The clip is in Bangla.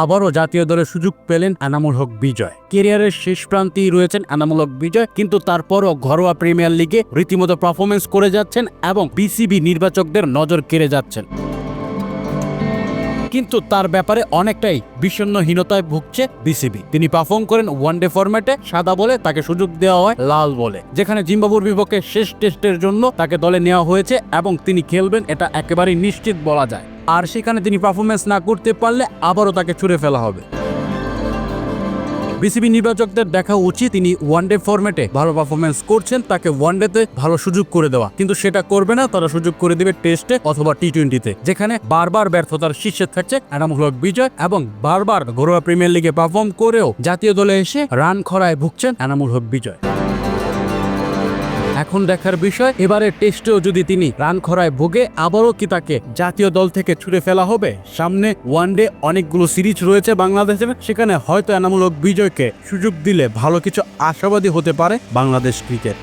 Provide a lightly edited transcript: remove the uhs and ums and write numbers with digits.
আবারও জাতীয় দলের সুযোগ পেলেন এনামুল হক বিজয়। ক্যারিয়ারের শেষ প্রান্তেই রয়েছেন এনামুল হক বিজয়, কিন্তু তারপরও ঘরোয়া প্রিমিয়ার লিগে রীতিমতো পারফরমেন্স করে যাচ্ছেন এবং বিসিবি নির্বাচকদের নজর কেড়ে যাচ্ছেন। কিন্তু তার ব্যাপারে অনেকটাই বিষণ্ণহীনতায় ভুগছে বিসিবি। তিনি পারফর্ম করেন ওয়ানডে ফরম্যাটে সাদা বলে, তাকে সুযোগ দেওয়া হয় লাল বলে, যেখানে জিম্বাবুর বিপক্ষে শেষ টেস্টের জন্য তাকে দলে নেওয়া হয়েছে এবং তিনি খেলবেন এটা একেবারেই নিশ্চিত বলা যায়। আর সেখানে তিনি পারফরমেন্স না করতে পারলে আবারও তাকে ছুড়ে ফেলা হবে। বিসিবি নির্বাচকদের দেখা উচিত তিনি ওয়ানডে ফরম্যাটে ভালো পারফরমেন্স করছেন, তাকে ওয়ানডেতে ভালো সুযোগ করে দেওয়া, কিন্তু সেটা করবে না। তারা সুযোগ করে দেবে টেস্টে অথবা টি-20-তে, যেখানে বারবার ব্যর্থতার শীর্ষে থাকছে এনামুল হক বিজয় এবং বারবার ঘরোয়া প্রিমিয়ার লিগে পারফর্ম করেও জাতীয় দলে এসে রান খরায় ভুগছেন এনামুল হক বিজয়। এখন দেখার বিষয়, এবারে টেস্টেও যদি তিনি রান খরায় ভোগে আবারও কি তাকে জাতীয় দল থেকে ছুড়ে ফেলা হবে। সামনে ওয়ানডে অনেকগুলো সিরিজ রয়েছে বাংলাদেশের, সেখানে হয়তো এনামুল হক বিজয়কে সুযোগ দিলে ভালো কিছু আশাবাদী হতে পারে বাংলাদেশ ক্রিকেট।